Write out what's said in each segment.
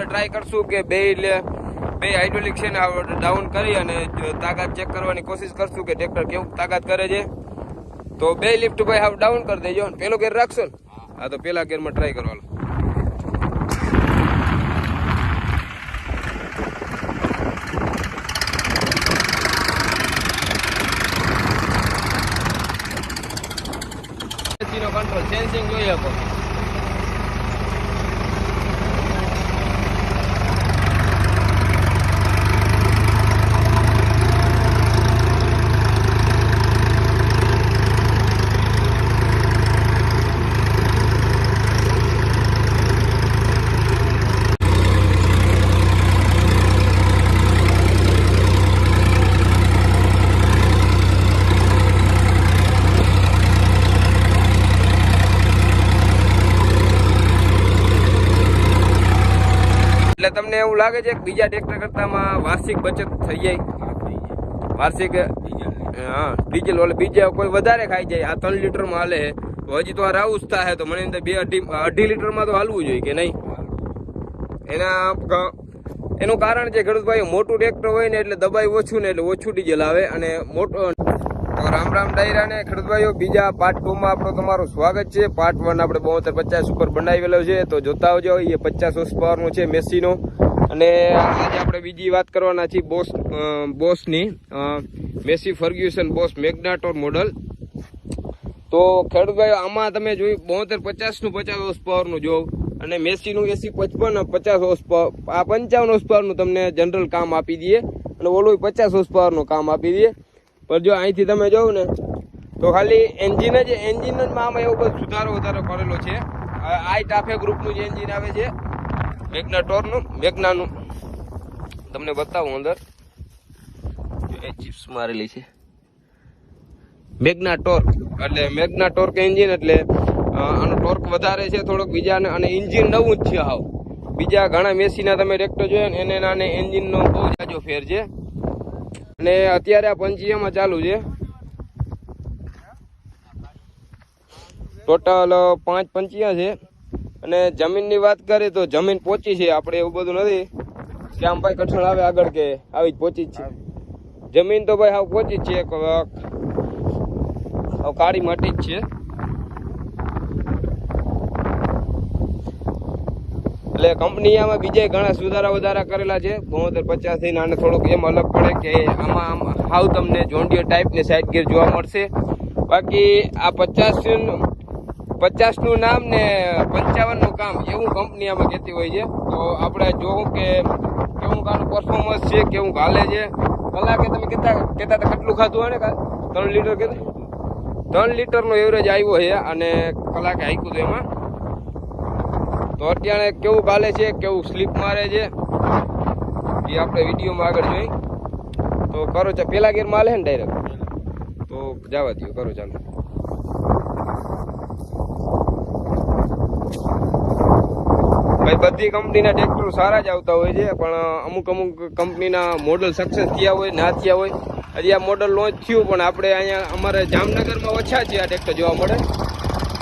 Try કરશું કે બે હાઇડ્રોલિક છે ને ડાઉન કરી અને તાકાત ચેક કરવાની કોશિશ કરશું કે ટ્રેક્ટર કેવું તાકાત કરે છે. તો બે લિફ્ટ ભાઈ હાવ ડાઉન કરી દેજો. પેલો ગેર રાખશો ને? હા, તો પેલા ગેરમાં ટ્રાય કરવાનો. કંટ્રોલ સેન્સિંગ જોઈ શકો. એટલે તમને એવું લાગે છે કે બીજા ટ્રેક્ટર કરતામાં વાર્ષિક બચત થઈ જાય? વાર્ષિક હા, ડીઝલ ઓલે બીજા કોઈ વધારે ખાઈ જાય. આ 3 લીટરમાં હાલે છે તો હજી તો આ રાઉસ થાય તો મને અંદર 2-2.5 લીટરમાં તો હાલવું જોઈએ કે નહીં? એનું કારણ છે ખેડૂતભાઈ, મોટું ટ્રેક્ટર હોય ને એટલે દબાઈ ઓછું ને એટલે ઓછું ડીઝલ આવે. અને મોટો તો રામ રામ ડાયરા ને ખેડૂતભાઈઓ, બીજા પાર્ટ 2 માં આપણું તમારું સ્વાગત છે. પાર્ટ 1 આપણે 72-50 ઉપર બનાવેલો છે, તો જોતા આવજો. એ 50 હોર્સ પાવરનો છે મેસીનો. અને આજે આપણે બીજી વાત કરવાના છીએ બોસની મેસી ફર્ગ્યુસન બોસ મેગ્નાટોર મોડલ. તો ખેડૂતભાઈઓ, આમાં તમે જોયું 72-50 નું 50 હોર્સ પાવરનું જોવ, અને મેસીનું 80-55 હોર્સ પાવર, આ 55 હોર્સ પાવરનું તમને જનરલ કામ આપી દઈએ, અને ઓલું 50 હોર્સ પાવરનું કામ આપી દઈએ. પણ જો અહીંથી તમે જોવ ને તો ખાલી એન્જિન જ આમાં એવું બધું વધારો કરેલો છે. આ ટાફે ગ્રુપનું જે એન્જિન આવે છે મેગ્નાનું તમને બતાવું. અંદર એ ચિપ્સ મારેલી છે મેગ્નાટોર્ક, એટલે મેગ્નાટોર્ક એન્જિન, એટલે આનો ટોર્ક વધારે છે થોડોક બીજાને. અને એન્જિન નવું જ છે હાવ. બીજા ઘણા મેસીના તમે ટ્રેક્ટર જોયા ને એને નાને એન્જિનનો બહુ જાજો ફેર છે. અને અત્યારે આ 55 ચાલુ છે. ટોટલ 5.55 છે. અને જમીનની વાત કરીએ તો જમીન પહોંચી છે. આપણે એવું બધું નથી કે આમ ભાઈ કઠણ આવે આગળ કે આવી જ પહોંચી જ છે. જમીન તો ભાઈ હાવ પહોંચી જ છે, કાળી માટી જ છે. એટલે કંપની આમાં બીજા ઘણા સુધારા કરેલા છે. 72-50 થઈને આને થોડુંક એમ અલગ પડે કે આમાં હાવ તમને જોન્ડિયર ટાઈપની સાઈડ ગિયર જોવા મળશે. બાકી આ 50 નું નામ ને 55 નું કામ એવું કંપની આમાં કહેતી હોય છે. તો આપણે જોવું કે કેવું આનું પરફોર્મન્સ છે, કેવું હાલે છે. કલાકે તમે કહેતા હતા કેટલું ખાધું હોય ને? 3 લીટર કહેતા 3 લીટરનો એવરેજ આવ્યો છે, અને કલાકે હાંક્યું હતું એમાં. તો અત્યારે કેવું ચાલે છે, કેવું સ્લીપ મારે છે, એ આપણે વિડીયોમાં આગળ જોઈ. તો કરો ચાલો, પેલા ગેરમાં હાલે ને ડાયરેક્ટ, તો જવા દો, કરો ચાલો. ભાઈ બધી કંપનીના ટ્રેક્ટર સારા જ આવતા હોય છે, પણ અમુક કંપનીના મોડલ સક્સેસ થયા હોય, ના થયા હોય. હજી આ મોડલ લોન્ચ થયું, પણ આપણે અહીંયા અમારે જામનગરમાં ઓછા છે આ ટ્રેક્ટર જોવા મળે.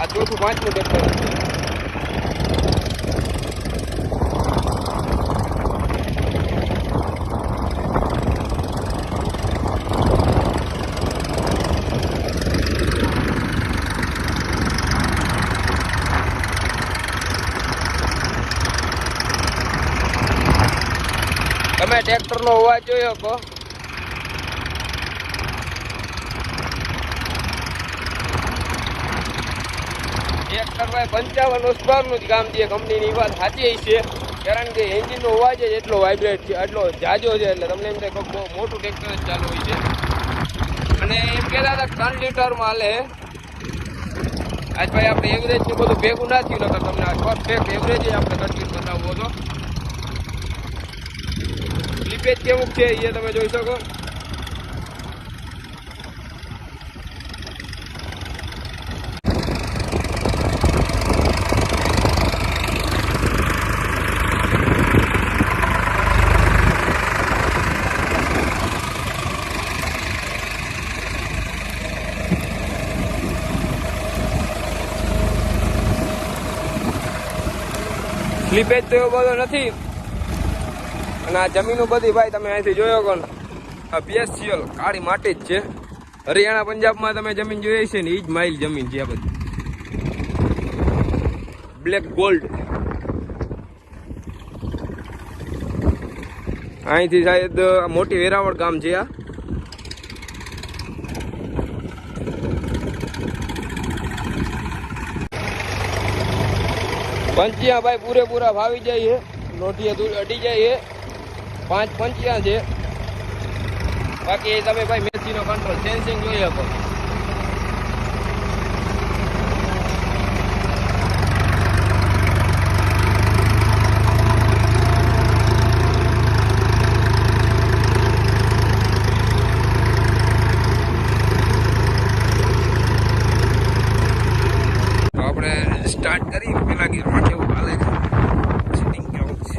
આ 4-5મું ટ્રેક્ટર છે. તમે ટ્રેક્ટરનો અવાજ જોયો કહો? ટ્રેક્ટર ભાઈ 55 હોર્સ પાવરનું જ કામ છે. કંપનીની વાત સાચી છે, કારણ કે એન્જિનનો અવાજ જ એટલો વાઇબ્રેટ છે, એટલો જાજો છે. એટલે તમને એમ થાય બહુ મોટું ટ્રેક્ટર જ ચાલુ હોય છે. અને એમ કહેતા હતા 3 લીટરમાં હાલે. આજ ભાઈ આપણે એવરેજનું બધું ભેગું ના થયું, નકર તમને આ પરફેક્ટ એવરેજ આપણે કન્ટિન્યુ બતાવવો હતો. સ્લીપેજ કેવું છે એ તમે જોઈ શકો. સ્લીપેજ તો એવો બધો નથી, અને આ જમીનો બધી ભાઈ તમે અહીંથી જોયો કોણ આ PSCL કાળી માટી જ છે. હરિયાણા પંજાબમાં તમે જમીન જોઈએ છે ને એ જ માઇલ જમીન છે આ બધી બ્લેક ગોલ્ડ. અહીંથી શાયદ મોટી વેરાવળ ગામ છે આ. પંચિયા ભાઈ પૂરેપૂરા ભાવી જાય છે. લોટીએ અડી જાય છે. 5 પંચિયા છે. બાકી તમે ભાઈ મેથીનો કંટ્રોલ સેન્સિંગ જોઈ શકો. સ્ટાર્ટ કરી પેલા ગીરમાં કેવું હાલે છે સેટિંગ કેવું છે.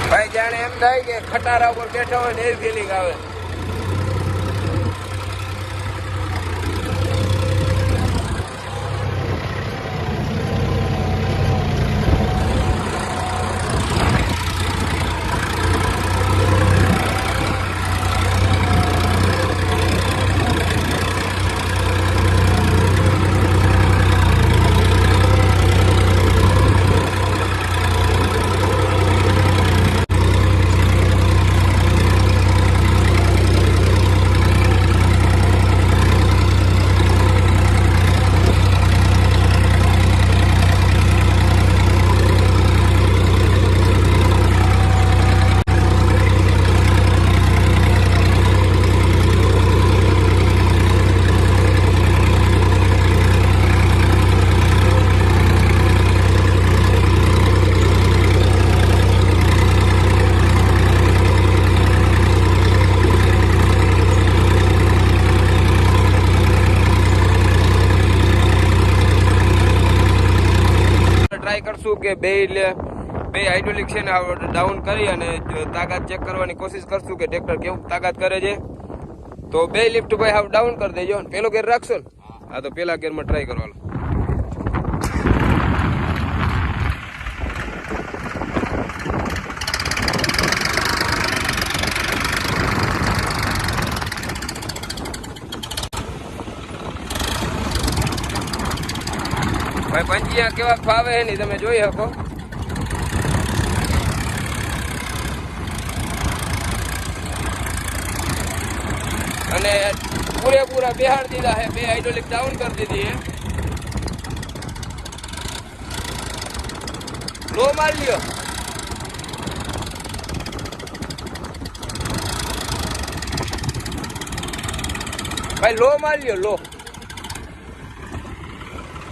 ભાઈ જાણે એમ થાય કે ખટારા ઉપર બેઠા હોય ને એવી ફિલિંગ આવે. ટ્રાય કરશું કે બે હાઇડ્રોલિક છે ને ડાઉન કરી અને તાકાત ચેક કરવાની કોશિશ કરશું કે ટ્રેક્ટર કેવું તાકાત કરે છે. તો બે લિફ્ટ ભાઈ હાવ ડાઉન કરી દેજો. પેલો ગેર રાખશો ને? હા તો પેલા ગેરમાં ટ્રાય કરવાનો. ભાઈ પંચિયા કેવા ફાવે છે નહીં તમે જોઈ શકો. અને પૂરેપૂરા બેહાડ દીધા છે. બે હાઇડ્રોલિક ડાઉન કરી દીધી છે. લો માર લ્યો. ભાઈ લો માર લ્યો. લો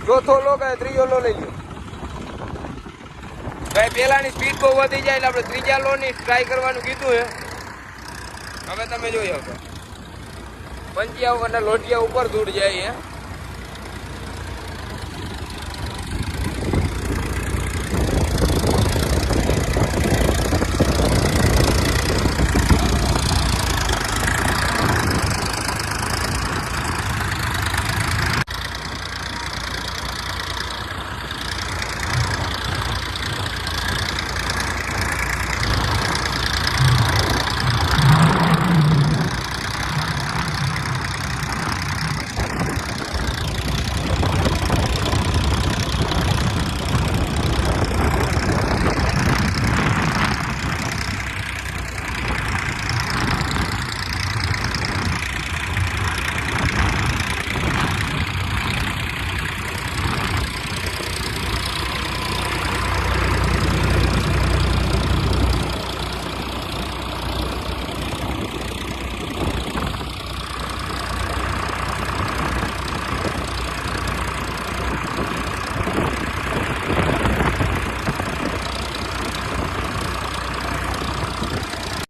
ચોથો લો કે ત્રીજો લો લઈ લો. ભાઈ પેલાની સ્પીડ બહુ વધી જાય એટલે આપણે ત્રીજા લો ની ટ્રાય કરવાનું કીધું છે. હવે તમે જોઈ શકો પંચિયા અને લોટિયા ઉપર દૂર જાય છે.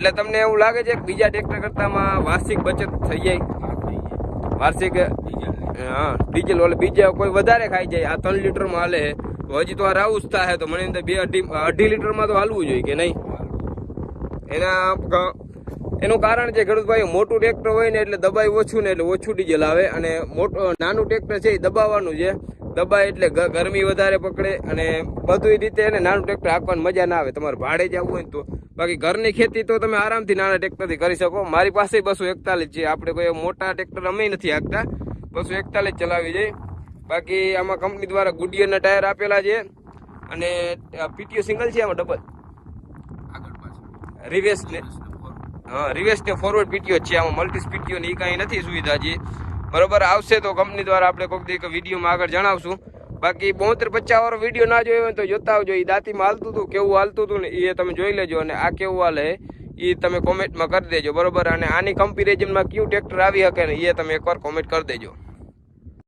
એટલે તમને એવું લાગે છે કે બીજા ટ્રેક્ટર કરતામાં વાર્ષિક બચત થઈ જાય? વાર્ષિક હા ડીઝલ ઓલે બીજા કોઈ વધારે ખાઈ જાય. આ 3 લીટરમાં હાલે છે તો હજી તો આ રાઉસ થાય તો મને અંદર 2-2.5 લીટરમાં તો હાલવું જોઈએ કે નહીં? એનું કારણ છે ખેડૂતભાઈ, મોટું ટ્રેક્ટર હોય ને એટલે દબાઈ ઓછું ને એટલે ઓછું ડીઝલ આવે, અને નાનું ટ્રેક્ટર છે એ દબાવવાનું છે. દબાય એટલે ગરમી વધારે પકડે અને બધી રીતે એને નાનું ટ્રેક્ટર હાંકવાની મજા ના આવે. તમારે ભાડે જવું હોય ને તો. બાકી ઘરની ખેતી તો તમે આરામથી નાના ટ્રેક્ટરથી કરી શકો. મારી પાસે 241 છે. આપણે કોઈ મોટા ટ્રેક્ટર અમે નથી હાંકતા, 241 ચલાવી જાય. બાકી આમાં કંપની દ્વારા ગુડિયરના ટાયર આપેલા છે અને પીટીઓ સિંગલ છે, આમાં ડબલ રિવેસ ને રિવેસ ને ફોરવર્ડ પીટીઓ છે. આમાં મલ્ટી પીટીઓ ની કાંઈ નથી સુવિધા છે. બરોબર, આવશે તો કંપની દ્વારા આપણે કોઈક દી વિડીયોમાં આગળ જણાવશું. બાકી 72-50 વાળો વિડીયો ના જોયો હોય તો જોતા આવજો. એ દાંતીમાં હાલતું હતું, કેવું હાલતું હતું ને એ તમે જોઈ લેજો, અને આ કેવું હાલે એ તમે કોમેન્ટમાં કરી દેજો. બરોબર, અને આની કમ્પેરિઝનમાં કયું ટ્રેક્ટર આવી શકે ને એ તમે એકવાર કોમેન્ટ કરી દેજો.